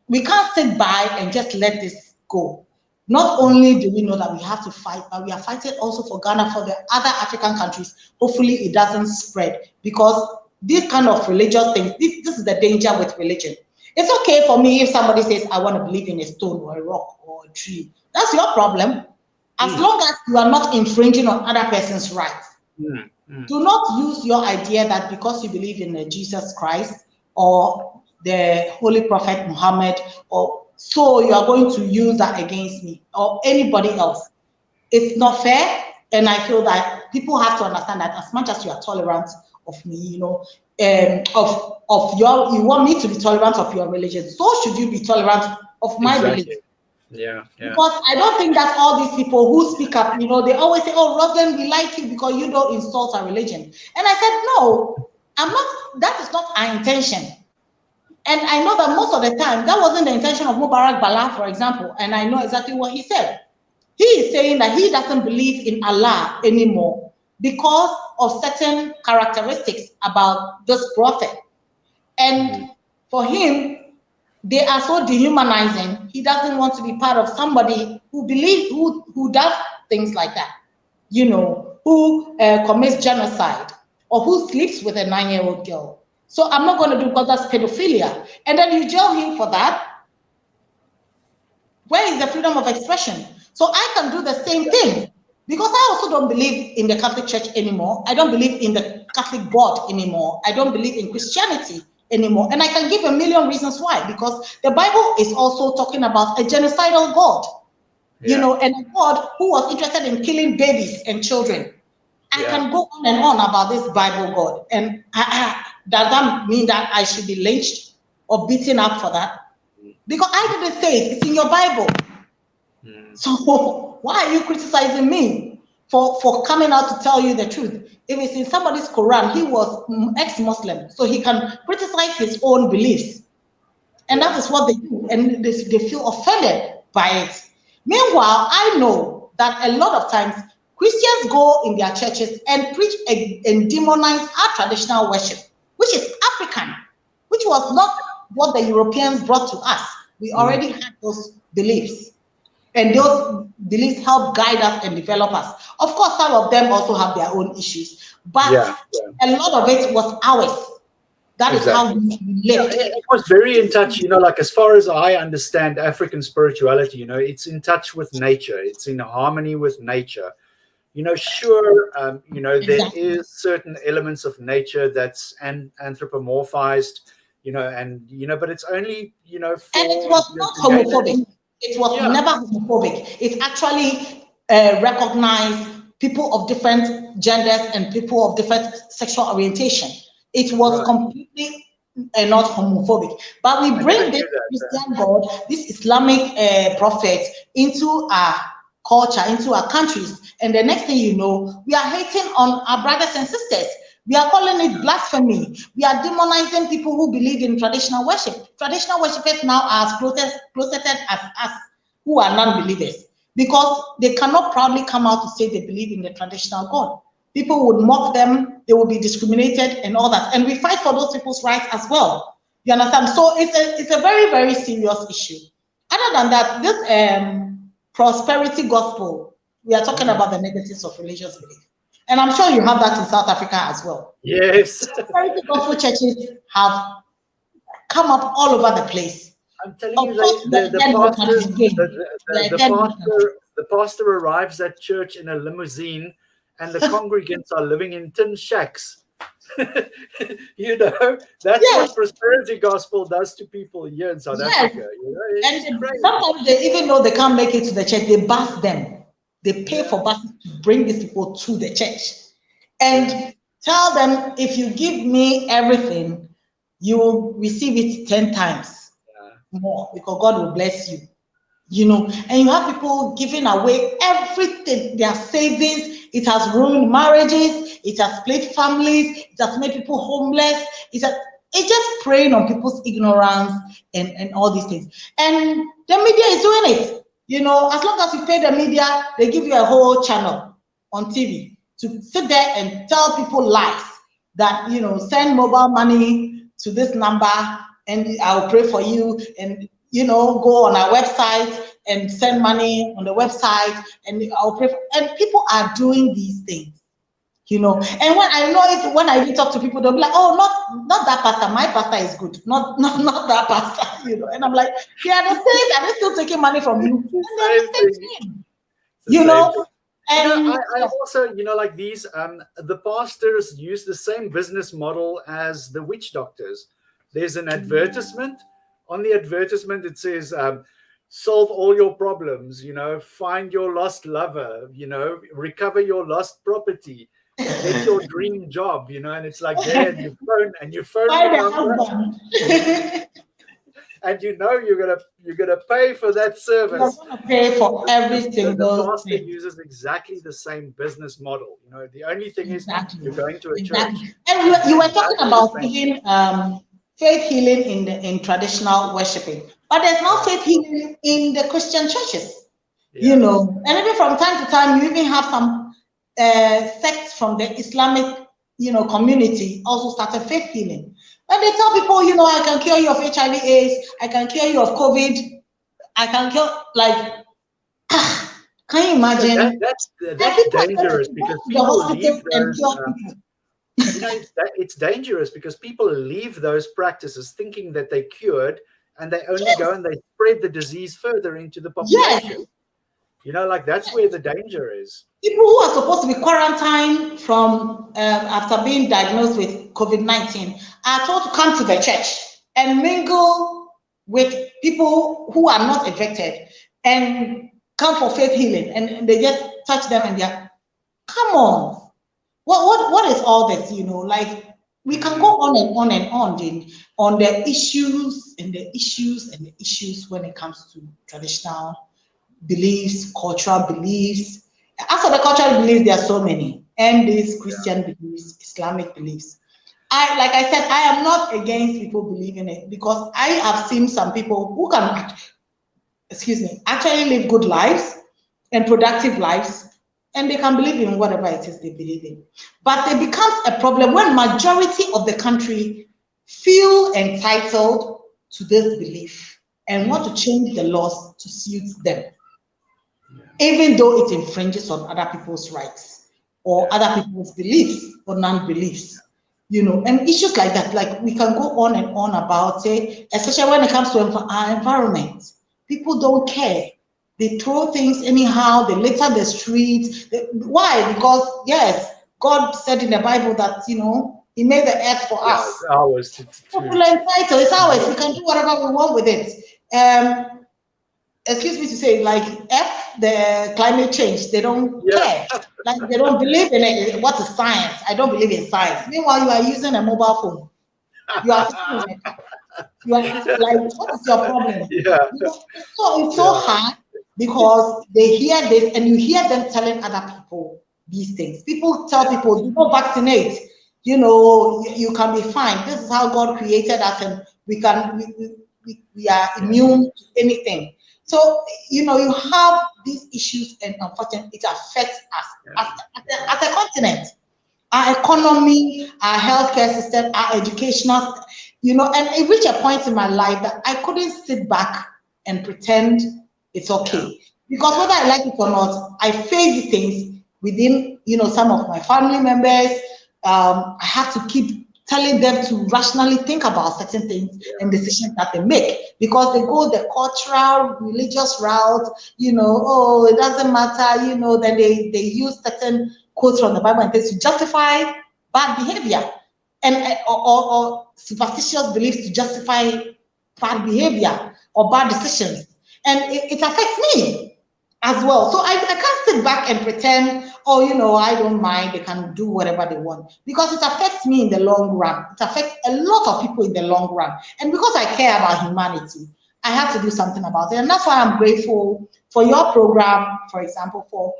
S2: we can't sit by and just let this go. Not only do we know that we have to fight, but we are fighting also for Ghana, for the other African countries. Hopefully it doesn't spread, because these kind of religious things, this is the danger with religion. It's okay for me if somebody says, I want to believe in a stone or a rock or a tree. That's your problem. As long as you are not infringing on other person's rights. Do not use your idea that because you believe in Jesus Christ or the Holy Prophet Muhammad, or so you are going to use that against me or anybody else. It's not fair, and I feel that people have to understand that as much as you are tolerant of me, you want me to be tolerant of your religion, so should you be tolerant of my religion. Because I don't think that all these people who speak up, they always say, oh, Roslyn, we like you because you don't insult our religion. And I said, no, that is not our intention. And I know that most of the time, that wasn't the intention of Mubarak Bala, for example, and I know exactly what he said. He is saying that he doesn't believe in Allah anymore because of certain characteristics about this prophet. And for him, they are so dehumanizing. He doesn't want to be part of somebody who believes, who does things like that, you know, who commits genocide or who sleeps with a 9-year-old girl. So I'm not going to do, because that's pedophilia. And then you jail him for that. Where is the freedom of expression? So I can do the same thing, because I also don't believe in the Catholic Church anymore. I don't believe in the Catholic God anymore. I don't believe in Christianity anymore. And I can give a million reasons why, because the Bible is also talking about a genocidal God, you know, and a God who was interested in killing babies and children. I can go on and on about this Bible God. And does that mean that I should be lynched or beaten up for that? Because I didn't say it, it's in your Bible. So why are you criticizing me for coming out to tell you the truth? If it's in somebody's Quran, he was ex-Muslim, so he can criticize his own beliefs. And that is what they do, and they feel offended by it. Meanwhile, I know that a lot of times Christians go in their churches and preach and demonize our traditional worship, which is African, which was not what the Europeans brought to us. We already had those beliefs, and those beliefs help guide us and develop us. Of course, some of them also have their own issues, but a lot of it was ours. That is how we lived.
S1: It was very in touch, you know, like as far as I understand African spirituality, you know, it's in touch with nature. It's in harmony with nature. You know, sure, you know, there is certain elements of nature that's anthropomorphized, you know, and, you know, but it's only, you know, for,
S2: and it was not homophobic. It was never homophobic. It actually recognized people of different genders and people of different sexual orientation. It was completely not homophobic. But we bring this Christian God, this Islamic prophet into our culture, into our countries. And the next thing you know, we are hating on our brothers and sisters. We are calling it blasphemy. We are demonizing people who believe in traditional worship. Traditional worshippers now are as closeted as us who are non-believers, because they cannot proudly come out to say they believe in the traditional God. People would mock them, they will be discriminated and all that. And we fight for those people's rights as well. You understand? So it's a very, very serious issue. Other than that, this prosperity gospel, we are talking about the negatives of religious belief. And I'm sure you have that in South Africa as well.
S1: Yes.
S2: Prosperity gospel churches have come up all over the place.
S1: I'm telling you, the pastor arrives at church in a limousine, and the congregants are living in tin shacks. You know, that's what prosperity gospel does to people here in South Africa. You know,
S2: and sometimes they, even though they can't make it to the church, they bus them. They pay for buses to bring these people to the church and tell them, if you give me everything, you will receive it 10 times more, because God will bless you. You know, and you have people giving away everything, their savings. It has ruined marriages, it has split families, it has made people homeless, it's just preying on people's ignorance and all these things. And the media is doing it. You know, as long as you pay the media, they give you a whole channel on TV to sit there and tell people lies that, you know, send mobile money to this number and I'll pray for you, and, you know, go on our website and send money on the website and I'll pray for, and people are doing these things, you know. And when I know it, when I talk to people, they'll be like, oh, not that pastor, my pastor is good, not that pastor, you know. And I'm like, yeah, the same, and they're still taking money from you. And they're the same thing, you know. And
S1: you know, I also, you know, like these, the pastors use the same business model as the witch doctors. There's an advertisement. On the advertisement, it says, solve all your problems, you know, find your lost lover, you know, recover your lost property, get your dream job, you know. And it's like, there, and you phone the number, and you know you're gonna pay for that service.
S2: You're gonna pay for every single
S1: The pastor uses exactly the same business model. You know, the only thing is you're going to a church.
S2: And you were talking about even faith healing in traditional worshiping, but there's no faith healing in the Christian churches, you know. And even from time to time, you even have some sects from the Islamic, you know, community also started faith healing. And they tell people, you know, I can cure you of HIV/AIDS, I can cure you of COVID, I can cure, like, can you imagine?
S1: That's dangerous because people leave those. You know, it's dangerous because people leave those practices thinking that they cured, and they only go and they spread the disease further into the population.
S2: Yes.
S1: You know, like that's where the danger is.
S2: People who are supposed to be quarantined from after being diagnosed with COVID-19 are told to come to the church and mingle with people who are not infected and come for faith healing, and they just touch them and they're, come on, what is all this? You know, like, we can go on and on and on the issues and the issues and the issues when it comes to traditional beliefs, cultural beliefs. As for the cultural beliefs, there are so many, and these Christian beliefs, Islamic beliefs. Like I said, I am not against people believing it, because I have seen some people who can, actually live good lives and productive lives, and they can believe in whatever it is they believe in. But it becomes a problem when majority of the country feel entitled to this belief and want to change the laws to suit them, even though it infringes on other people's rights or other people's beliefs or non-beliefs. You know, and issues like that, like, we can go on and on about it, especially when it comes to our environment. People don't care. They throw things anyhow, they litter the streets. Why? Because, yes, God said in the Bible that, you know, he made the earth for us.
S1: It's ours.
S2: It's ours. We can do whatever we want with it. Excuse me to say, like, the climate change, they don't care. Like, they don't believe in it. What is science? I don't believe in science. Meanwhile, you are using a mobile phone. You are like, what is your problem? So it's so hard, because they hear this, and you hear them telling other people these things. People tell people, you don't vaccinate, you know, you can be fine. This is how God created us, and we are immune to anything. So, you know, you have these issues, and unfortunately, it affects us as a continent, our economy, our healthcare system, our educational, you know. And it reached a point in my life that I couldn't sit back and pretend it's okay. Because whether I like it or not, I face these things within, you know, some of my family members. I have to keep telling them to rationally think about certain things and decisions that they make, because they go the cultural, religious route, you know, oh, it doesn't matter, you know, then they use certain quotes from the Bible and things to justify bad behavior, and or superstitious beliefs to justify bad behavior or bad decisions. And it affects me as well. So I can't sit back and pretend, oh, you know, I don't mind, they can do whatever they want, because it affects me in the long run. It affects a lot of people in the long run. And because I care about humanity, I have to do something about it. And that's why I'm grateful for your program, for example, for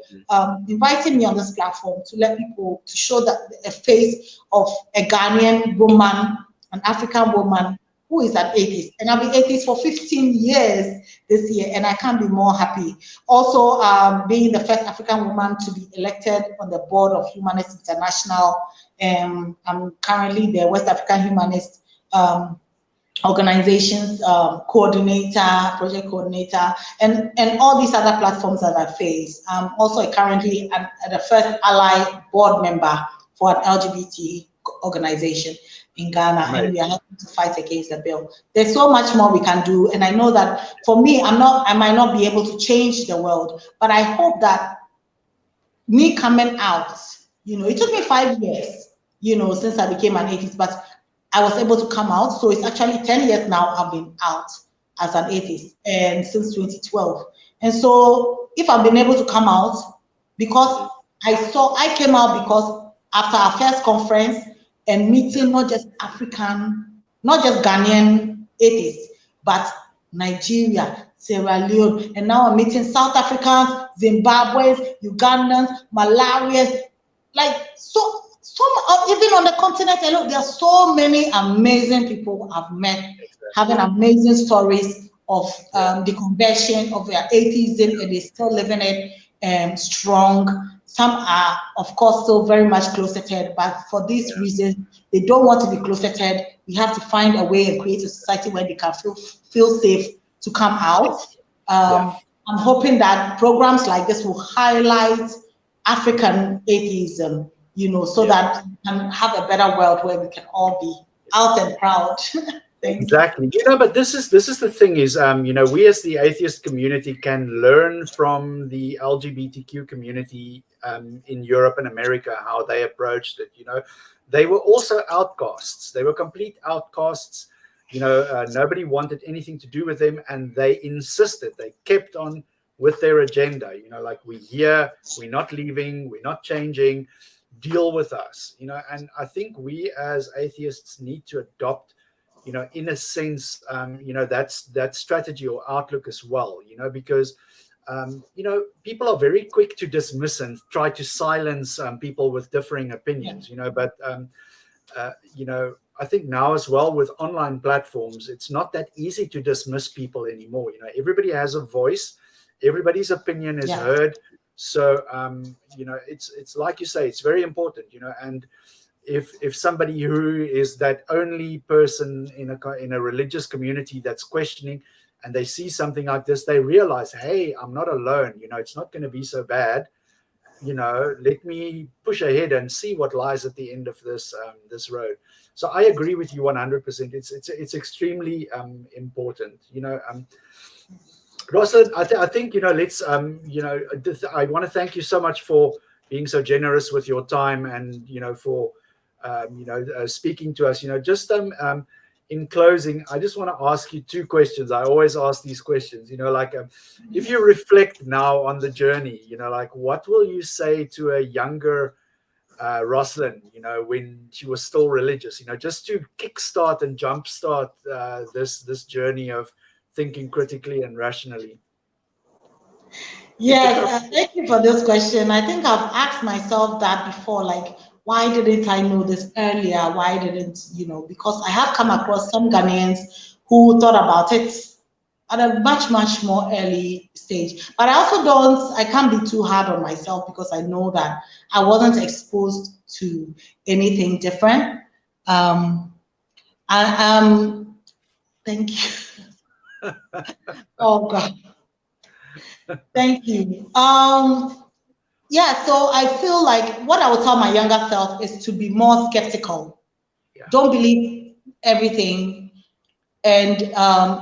S2: inviting me on this platform to let people, to show that a face of a Ghanaian woman, an African woman, who is an atheist. And I've been atheist for 15 years this year, and I can't be more happy. Also, being the first African woman to be elected on the board of Humanists International. I'm currently the West African Humanist organizations coordinator, project coordinator, and all these other platforms that I face. I'm also currently the first ally board member for an LGBT organization in Ghana, and we are helping to fight against the bill. There's so much more we can do, and I know that for me, I might not be able to change the world, but I hope that me coming out, you know, it took me 5 years, you know, since I became an atheist, but I was able to come out. So it's actually 10 years now I've been out as an atheist, and since 2012. And so if I've been able to come out, because I came out because after our first conference and meeting not just Ghanaian atheists, but Nigeria, Sierra Leone, and now I'm meeting South Africans, Zimbabweans, Ugandans, Malawians, like even on the continent alone, there are so many amazing people I've met, having amazing stories of the conversion of their atheism, and they're still living it. strong. Some are, of course, still very much closeted, but for this reason, they don't want to be closeted. We have to find a way and create a society where they can feel safe to come out. I'm hoping that programs like this will highlight African atheism, you know, so that we can have a better world where we can all be out and proud.
S1: Exactly. You know, but this is the thing is, you know, we as the atheist community can learn from the LGBTQ community in Europe and America, how they approached it. You know, they were also outcasts. They were complete outcasts. You know, nobody wanted anything to do with them, and they insisted. They kept on with their agenda. You know, like, we're here, we're not leaving, we're not changing. Deal with us. You know, and I think we as atheists need to adopt, you know, in a sense, you know, that strategy or outlook as well, you know, because, you know, people are very quick to dismiss and try to silence people with differing opinions, you know, but, you know, I think now as well with online platforms, it's not that easy to dismiss people anymore. You know, everybody has a voice, everybody's opinion is heard. So, you know, it's like you say, it's very important, you know, and if somebody who is that only person in a religious community that's questioning, and they see something like this, they realize, hey, I'm not alone. You know, it's not going to be so bad. You know, let me push ahead and see what lies at the end of this this road. So I agree with you 100%. It's extremely important. You know, Roslyn, I think, you know, let's you know, I want to thank you so much for being so generous with your time, and, you know, for you know, speaking to us. You know, just in closing, I just want to ask you two questions. I always ask these questions, you know, like, if you reflect now on the journey, you know, like, what will you say to a younger Roslyn, you know, when she was still religious, you know, just to kickstart and jumpstart this journey of thinking critically and rationally?
S2: Yes, thank you for this question. I think I've asked myself that before, like, why didn't I know this earlier? Why didn't, you know, because I have come across some Ghanaians who thought about it at a much more early stage. But I also I can't be too hard on myself, because I know that I wasn't exposed to anything different. Thank you. Oh God. Thank you. Yeah, so I feel like what I would tell my younger self is to be more skeptical. Don't believe everything. And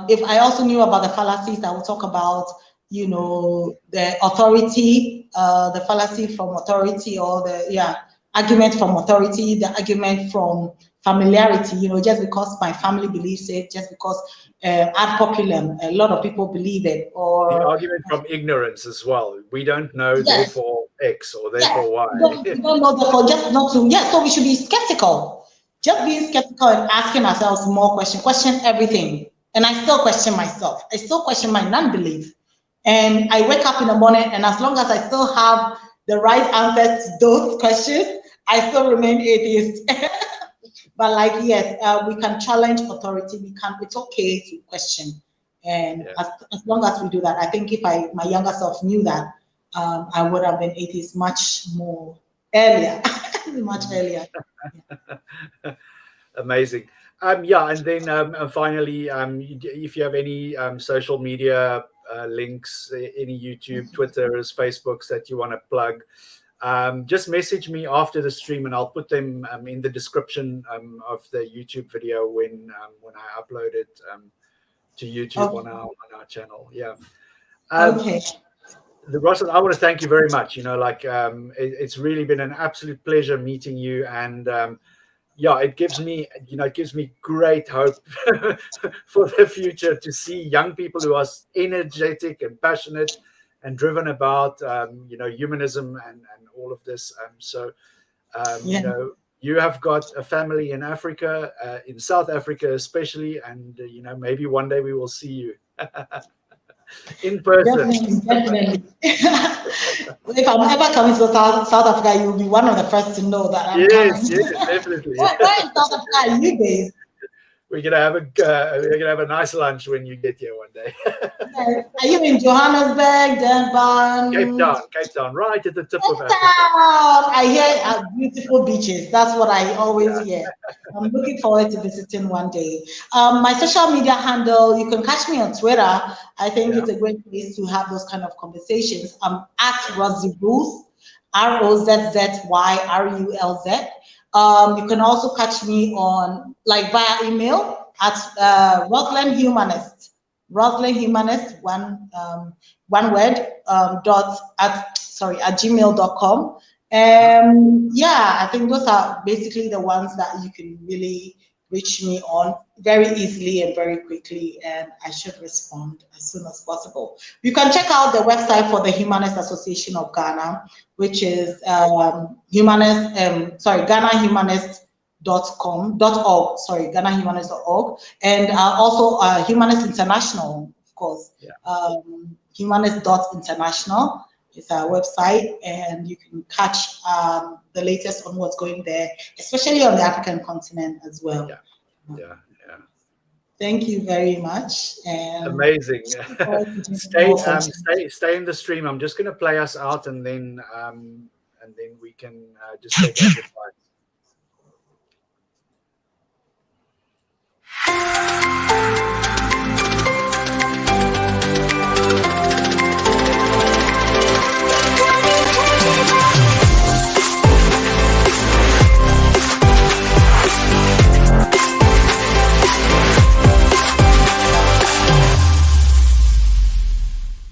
S2: if I also knew about the fallacies, I would talk about, you know, the authority, the fallacy from authority, or the argument from authority, the argument from familiarity. You know, just because my family believes it, just because ad populum, a lot of people believe it, or
S1: the argument from ignorance as well. We don't know, therefore X, or therefore Y.
S2: We don't know, therefore just not to. So we should be skeptical. Just being skeptical and asking ourselves more questions. Question everything. And I still question myself. I still question my non-belief. And I wake up in the morning, and as long as I still have the right answers to those questions, I still remain atheist. But like, yes, we can challenge authority. It's okay to question. And as long as we do that, I think if my younger self knew that, I would have been atheist much more earlier. Much earlier.
S1: Amazing. Yeah, and then finally, if you have any social media links, any YouTube, Twitters, Facebooks that you want to plug, just message me after the stream, and I'll put them in the description of the YouTube video when I upload it to YouTube on our channel. Yeah.
S2: Okay.
S1: Roslyn, I want to thank you very much. You know, like, it's really been an absolute pleasure meeting you, and yeah, it gives me great hope for the future to see young people who are energetic and passionate and driven about you know, humanism and all of this. You know, you have got a family in Africa, in South Africa especially, and you know, maybe one day we will see you in person.
S2: Definitely. If I'm ever coming to South Africa, you'll be one of the first to know that I'm coming.
S1: Yes, definitely.
S2: Where in South Africa are you based?
S1: we're gonna have a nice lunch when you get here one day.
S2: Yes. Are you in Johannesburg, Durban?
S1: Cape Town, right at the tip of Africa.
S2: I hear beautiful beaches. That's what I always hear. I'm looking forward to visiting one day. My social media handle, you can catch me on Twitter. I think it's a great place to have those kind of conversations. I'm at Roslyn Mould, ROZZYRULZ. You can also catch me on via email at Roslyn Humanist, one word, at gmail.com. I think those are basically the ones that you can really reach me on very easily and very quickly, and I should respond as soon as possible. You can check out the website for the Humanist Association of Ghana, which is GhanaHumanist.org, GhanaHumanist.org, and also Humanist International, of course. Humanist.international is our website, and you can catch the latest on what's going there, especially on the African continent as well.
S1: Yeah.
S2: Thank you very much.
S1: Amazing. Stay in the stream. I'm just going to play us out, and then we can just take our goodbyes.